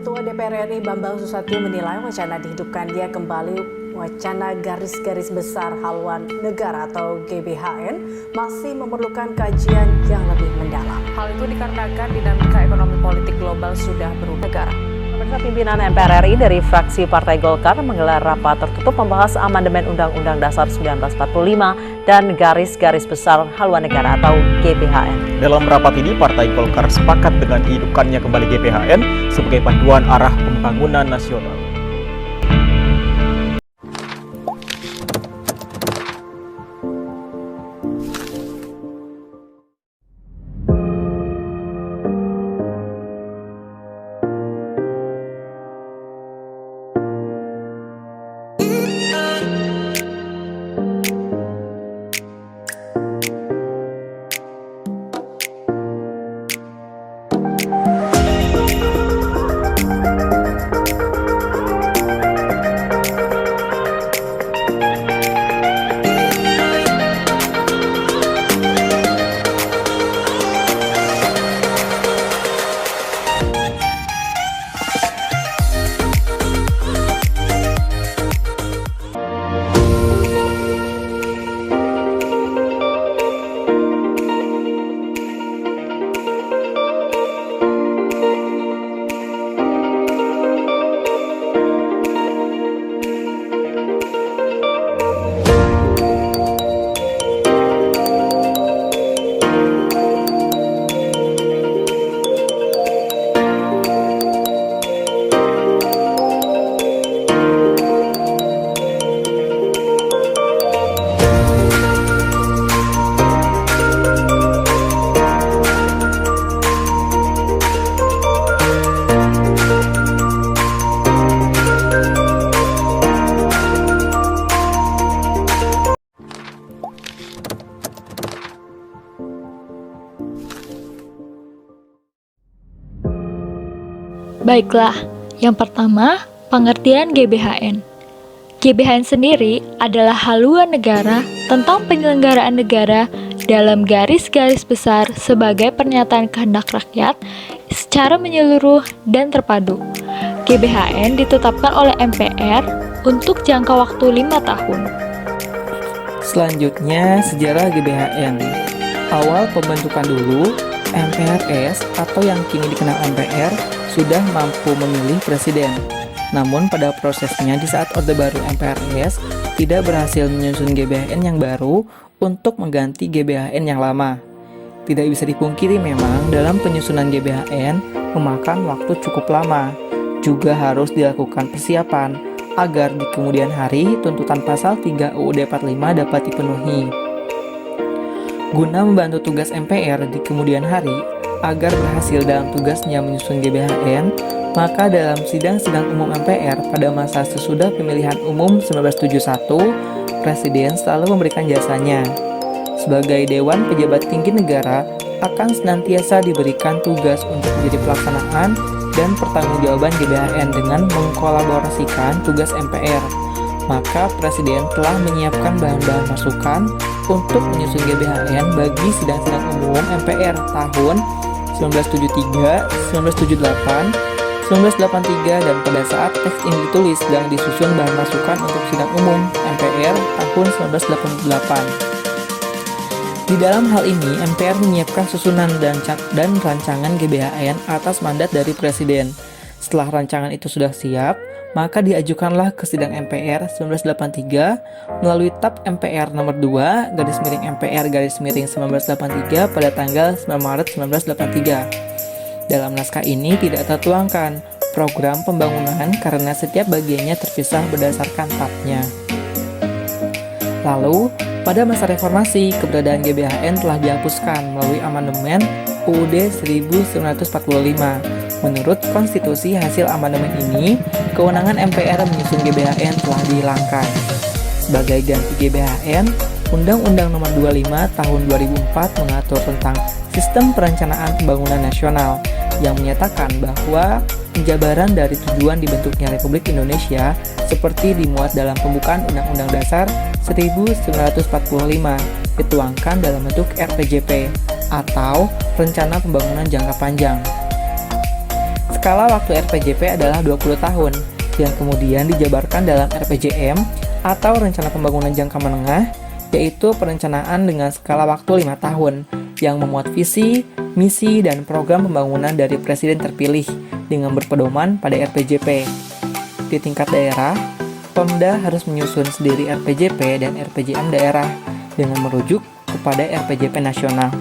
Ketua DPR RI Bambang Susatyo menilai wacana dihidupkannya kembali wacana garis-garis besar haluan negara atau GBHN masih memerlukan kajian yang lebih mendalam. Hal itu dikarenakan dinamika ekonomi politik global sudah berubah negara. Pimpinan MPR RI dari fraksi Partai Golkar menggelar rapat tertutup membahas amandemen Undang-Undang Dasar 1945 dan garis-garis besar haluan negara atau GBHN. Dalam rapat ini, Partai Golkar sepakat dengan dihidupkannya kembali GBHN sebagai panduan arah pembangunan nasional. Baiklah, yang pertama, pengertian GBHN. GBHN sendiri adalah haluan negara tentang penyelenggaraan negara dalam garis-garis besar sebagai pernyataan kehendak rakyat secara menyeluruh dan terpadu. GBHN ditetapkan oleh MPR untuk jangka waktu 5 tahun. Selanjutnya, sejarah GBHN. Awal pembentukan dulu, MPRS atau yang kini dikenal MPR sudah mampu memilih presiden. Namun pada prosesnya di saat Orde Baru MPRS tidak berhasil menyusun GBHN yang baru untuk mengganti GBHN yang lama. Tidak bisa dipungkiri memang dalam penyusunan GBHN memakan waktu cukup lama. Juga harus dilakukan persiapan agar di kemudian hari tuntutan pasal 3 UUD 45 dapat dipenuhi. Guna membantu tugas MPR di kemudian hari agar berhasil dalam tugasnya menyusun GBHN, maka dalam sidang-sidang umum MPR pada masa sesudah pemilihan umum 1971, Presiden selalu memberikan jasanya. Sebagai Dewan Pejabat Tinggi Negara, akan senantiasa diberikan tugas untuk menjadi pelaksanaan dan pertanggungjawaban GBHN dengan mengkolaborasikan tugas MPR. Maka Presiden telah menyiapkan bahan-bahan masukan untuk menyusun GBHN bagi sidang-sidang umum MPR tahun 1973, 1978, 1983, dan pada saat teks ini ditulis sedang disusun bahan masukan untuk sidang umum MPR tahun 1988. Di dalam hal ini, MPR menyiapkan susunan dan rancangan GBHN atas mandat dari Presiden. Setelah rancangan itu sudah siap, maka diajukanlah ke sidang MPR 1983 melalui TAP MPR nomor 2 /MPR /1983 pada tanggal 9 Maret 1983. Dalam naskah ini tidak tertuangkan program pembangunan karena setiap bagiannya terpisah berdasarkan TAP-nya. Lalu, pada masa reformasi, keberadaan GBHN telah dihapuskan melalui amandemen UUD 1945. Menurut konstitusi hasil amandemen ini, kewenangan MPR menyusun GBHN telah dihilangkan. Sebagai ganti GBHN, Undang-Undang Nomor 25 Tahun 2004 mengatur tentang Sistem Perencanaan Pembangunan Nasional yang menyatakan bahwa penjabaran dari tujuan dibentuknya Republik Indonesia seperti dimuat dalam pembukaan Undang-Undang Dasar 1945 dituangkan dalam bentuk RPJP atau Rencana Pembangunan Jangka Panjang. Skala waktu RPJP adalah 20 tahun, yang kemudian dijabarkan dalam RPJM atau Rencana Pembangunan Jangka Menengah, yaitu perencanaan dengan skala waktu 5 tahun, yang memuat visi, misi, dan program pembangunan dari Presiden terpilih dengan berpedoman pada RPJP. Di tingkat daerah, Pemda harus menyusun sendiri RPJP dan RPJM daerah dengan merujuk kepada RPJP nasional.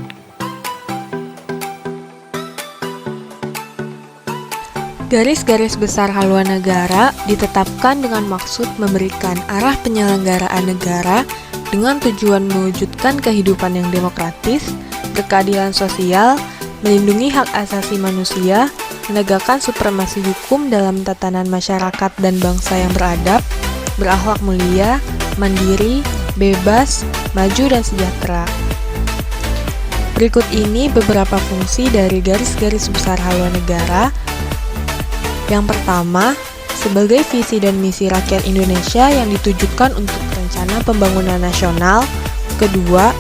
Garis-garis besar haluan negara ditetapkan dengan maksud memberikan arah penyelenggaraan negara dengan tujuan mewujudkan kehidupan yang demokratis, berkeadilan sosial, melindungi hak asasi manusia, menegakkan supremasi hukum dalam tatanan masyarakat dan bangsa yang beradab, berakhlak mulia, mandiri, bebas, maju dan sejahtera. Berikut ini beberapa fungsi dari garis-garis besar haluan negara. Yang pertama, sebagai visi dan misi rakyat Indonesia yang ditujukan untuk rencana pembangunan nasional. Kedua,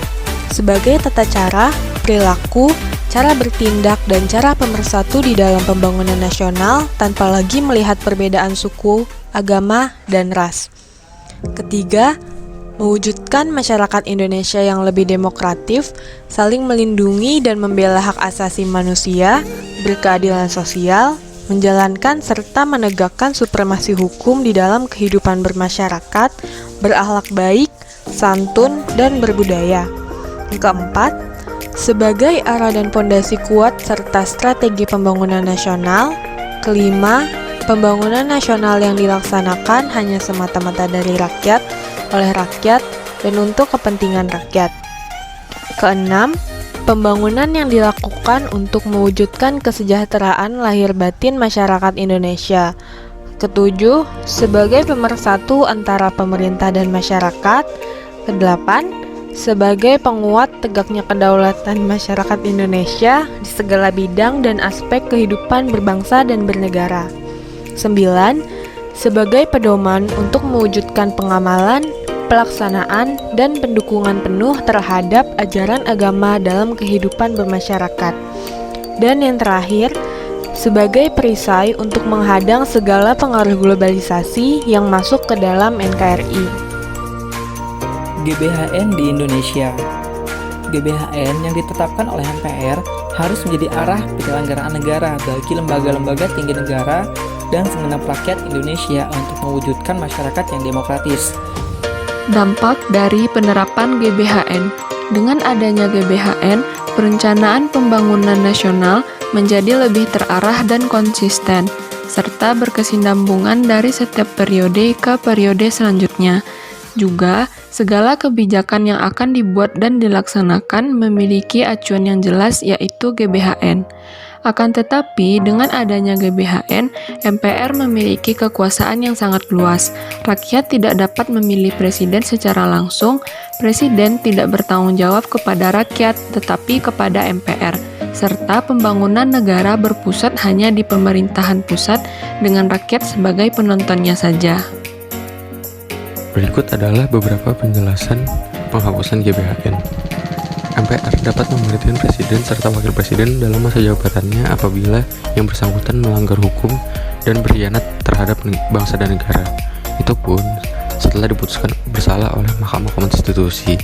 sebagai tata cara, perilaku, cara bertindak, dan cara pemersatu di dalam pembangunan nasional tanpa lagi melihat perbedaan suku, agama, dan ras. Ketiga, mewujudkan masyarakat Indonesia yang lebih demokratif, saling melindungi dan membela hak asasi manusia, berkeadilan sosial, menjalankan serta menegakkan supremasi hukum di dalam kehidupan bermasyarakat, berakhlak baik, santun, dan berbudaya. Keempat, sebagai arah dan pondasi kuat serta strategi pembangunan nasional. Kelima, pembangunan nasional yang dilaksanakan hanya semata-mata dari rakyat, oleh rakyat, dan untuk kepentingan rakyat. Keenam, pembangunan yang dilakukan untuk mewujudkan kesejahteraan lahir batin masyarakat Indonesia. Ketujuh, sebagai pemersatu antara pemerintah dan masyarakat. Kedelapan, sebagai penguat tegaknya kedaulatan masyarakat Indonesia di segala bidang dan aspek kehidupan berbangsa dan bernegara. 9. Sebagai pedoman untuk mewujudkan pengamalan, pelaksanaan, dan pendukungan penuh terhadap ajaran agama dalam kehidupan bermasyarakat. Dan yang terakhir, sebagai perisai untuk menghadang segala pengaruh globalisasi yang masuk ke dalam NKRI. GBHN di Indonesia. GBHN yang ditetapkan oleh MPR harus menjadi arah penyelenggaraan negara bagi lembaga-lembaga tinggi negara dan segenap rakyat Indonesia untuk mewujudkan masyarakat yang demokratis. Dampak dari penerapan GBHN. Dengan adanya GBHN, perencanaan pembangunan nasional menjadi lebih terarah dan konsisten, serta berkesinambungan dari setiap periode ke periode selanjutnya. Juga, segala kebijakan yang akan dibuat dan dilaksanakan memiliki acuan yang jelas, yaitu GBHN. Akan tetapi, dengan adanya GBHN, MPR memiliki kekuasaan yang sangat luas. Rakyat tidak dapat memilih presiden secara langsung, presiden tidak bertanggung jawab kepada rakyat, tetapi kepada MPR, serta pembangunan negara berpusat hanya di pemerintahan pusat dengan rakyat sebagai penontonnya saja. Berikut adalah beberapa penjelasan penghapusan GBHN. MPR dapat memerintahkan presiden serta wakil presiden dalam masa jabatannya apabila yang bersangkutan melanggar hukum dan berkhianat terhadap bangsa dan negara. Itu pun setelah diputuskan bersalah oleh Mahkamah Konstitusi.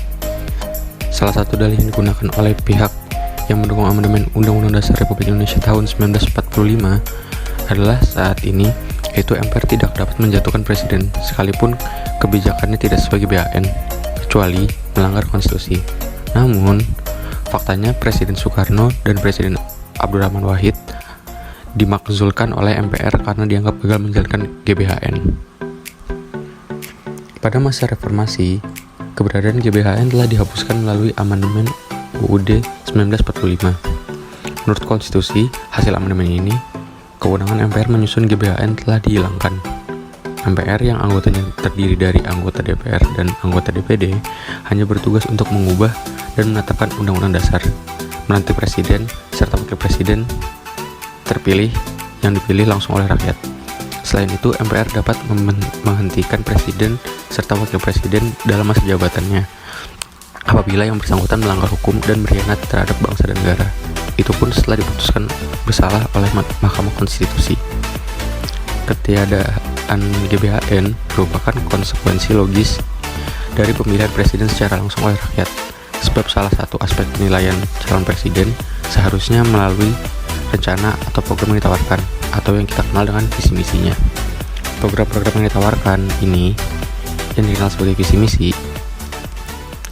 Salah satu dalih yang digunakan oleh pihak yang mendukung amandemen Undang-Undang Dasar Republik Indonesia tahun 1945 adalah saat ini, yaitu MPR tidak dapat menjatuhkan presiden sekalipun kebijakannya tidak sesuai GBHN, kecuali melanggar konstitusi. Namun, faktanya Presiden Soekarno dan Presiden Abdurrahman Wahid dimakzulkan oleh MPR karena dianggap gagal menjalankan GBHN. Pada masa reformasi, keberadaan GBHN telah dihapuskan melalui amandemen UUD 1945. Menurut konstitusi, hasil amandemen ini, kewenangan MPR menyusun GBHN telah dihilangkan. MPR yang anggotanya terdiri dari anggota DPR dan anggota DPD hanya bertugas untuk mengubah dan menetapkan undang-undang dasar, melantik presiden serta wakil presiden terpilih yang dipilih langsung oleh rakyat. Selain itu, MPR dapat menghentikan presiden serta wakil presiden dalam masa jabatannya. apabila yang bersangkutan melanggar hukum dan berkhianat terhadap bangsa dan negara. Itu pun setelah diputuskan bersalah oleh Mahkamah Konstitusi. Ketiadaan GBHN merupakan konsekuensi logis dari pemilihan presiden secara langsung oleh rakyat, sebab salah satu aspek penilaian calon presiden seharusnya melalui rencana atau program yang ditawarkan, atau yang kita kenal dengan visi misinya. Program-program yang ditawarkan ini, yang dikenal sebagai visi misi,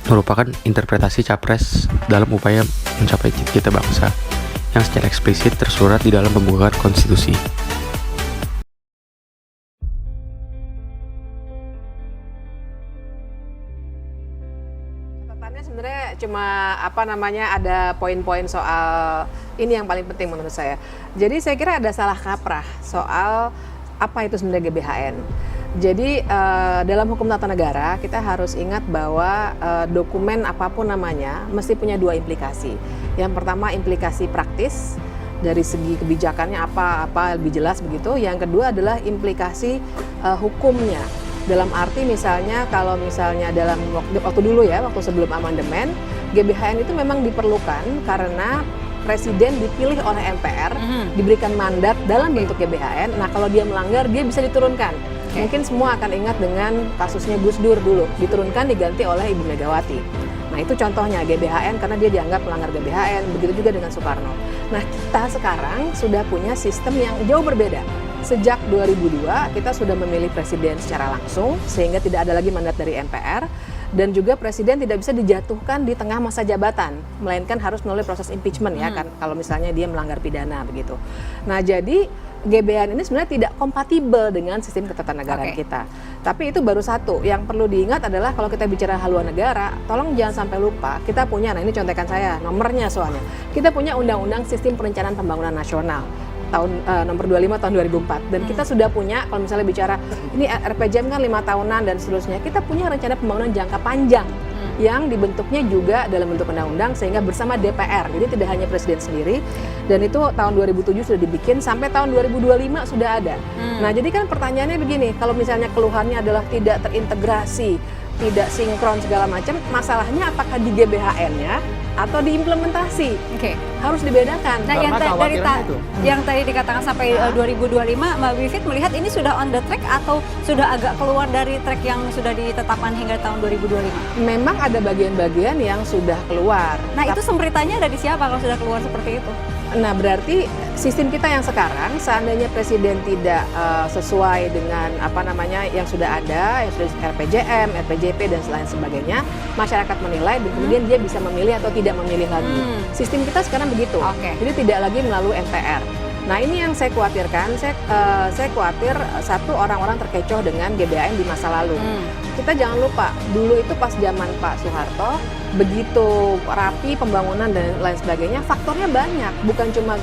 merupakan interpretasi capres dalam upaya mencapai cita-cita bangsa yang secara eksplisit tersurat di dalam pembukaan konstitusi. Catatannya sebenarnya cuma ada poin-poin soal ini yang paling penting menurut saya. Jadi saya kira ada salah kaprah soal apa itu sebenarnya GBHN. Jadi dalam hukum tata negara kita harus ingat bahwa dokumen apapun namanya mesti punya dua implikasi. Yang pertama implikasi praktis dari segi kebijakannya apa lebih jelas begitu. Yang kedua adalah implikasi hukumnya. Dalam arti misalnya kalau misalnya dalam waktu dulu ya, waktu sebelum amandemen, GBHN itu memang diperlukan karena presiden dipilih oleh MPR, diberikan mandat dalam bentuk GBHN. Nah kalau dia melanggar dia bisa diturunkan. Mungkin semua akan ingat dengan kasusnya Gus Dur dulu, diturunkan diganti oleh Ibu Megawati. Nah itu contohnya GBHN karena dia dianggap melanggar GBHN, begitu juga dengan Soekarno. Nah kita sekarang sudah punya sistem yang jauh berbeda. Sejak 2002 kita sudah memilih presiden secara langsung sehingga tidak ada lagi mandat dari MPR. Dan juga presiden tidak bisa dijatuhkan di tengah masa jabatan, melainkan harus melalui proses impeachment ya kan, kalau misalnya dia melanggar pidana begitu. Nah jadi GBHN ini sebenarnya tidak kompatibel dengan sistem ketatanegaraan kita. Tapi itu baru satu. Yang perlu diingat adalah kalau kita bicara haluan negara, tolong jangan sampai lupa kita punya, nah ini contekan saya nomornya soalnya, kita punya Undang-Undang Sistem Perencanaan Pembangunan Nasional tahun nomor 25 tahun 2004 dan kita sudah punya, kalau misalnya bicara ini RPJM kan 5 tahunan dan seterusnya, kita punya rencana pembangunan jangka panjang yang dibentuknya juga dalam bentuk undang-undang sehingga bersama DPR, jadi tidak hanya presiden sendiri, dan itu tahun 2007 sudah dibikin sampai tahun 2025 sudah ada. Nah jadi kan pertanyaannya begini, kalau misalnya keluhannya adalah tidak terintegrasi, tidak sinkron segala macam, masalahnya apakah di GBHN-nya atau diimplementasi? Harus dibedakan. Nah, yang tadi dikatakan sampai 2025, Mbak Wivit melihat ini sudah on the track atau sudah agak keluar dari track yang sudah ditetapkan hingga tahun 2025? Memang ada bagian-bagian yang sudah keluar. Nah, itu sembritanya dari siapa kalau sudah keluar seperti itu? Nah, berarti sistem kita yang sekarang, seandainya presiden tidak sesuai dengan yang sudah ada, yang sudah RPJM, RPJP dan lain sebagainya, masyarakat menilai dan kemudian dia bisa memilih atau tidak memilih lagi. Sistem kita sekarang begitu, jadi tidak lagi melalui MPR. Nah ini yang saya khawatirkan, saya khawatir satu, orang-orang terkecoh dengan GBHN di masa lalu. Kita jangan lupa, dulu itu pas zaman Pak Soeharto, begitu rapi pembangunan dan lain sebagainya, faktornya banyak. Bukan cuma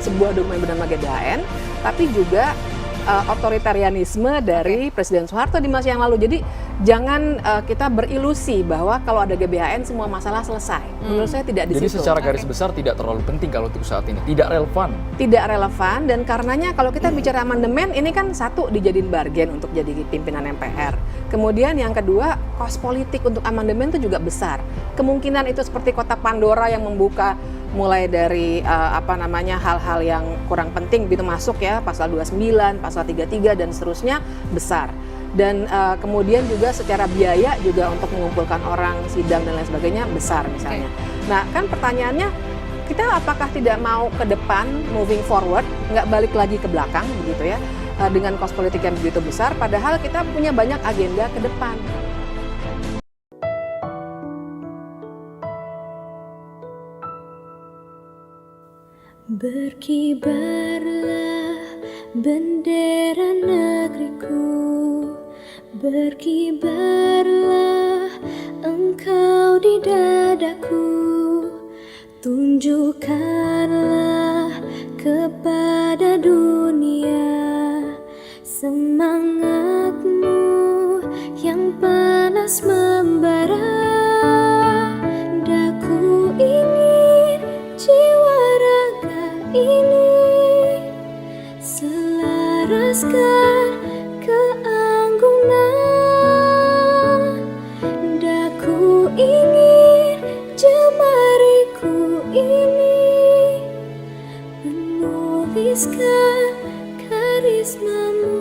sebuah dokumen bernama GBHN, tapi juga otoritarianisme dari Presiden Soeharto di masa yang lalu. Jadi jangan kita berilusi bahwa kalau ada GBHN semua masalah selesai. Menurut saya tidak di situ. Jadi secara garis besar tidak terlalu penting kalau untuk saat ini, tidak relevan. Tidak relevan, dan karenanya kalau kita bicara amandemen ini kan satu dijadiin bargain untuk jadi pimpinan MPR. Kemudian yang kedua, kos politik untuk amandemen itu juga besar. Kemungkinan itu seperti kotak Pandora yang membuka mulai dari hal-hal yang kurang penting begitu masuk ya, pasal 29, pasal 33 dan seterusnya besar. Dan kemudian juga secara biaya juga untuk mengumpulkan orang, sidang dan lain sebagainya besar misalnya. Nah kan pertanyaannya, kita apakah tidak mau ke depan, moving forward, nggak balik lagi ke belakang begitu ya, dengan kos politik yang begitu besar, padahal kita punya banyak agenda ke depan. Berkibarlah bendera negeriku, berkibarlah engkau di dadaku, tunjukkanlah kepada dunia semangatmu yang panas membara. Daku ingin jiwa raga ini selaraskan keanggunan. Daku ingin gariskan karismamu.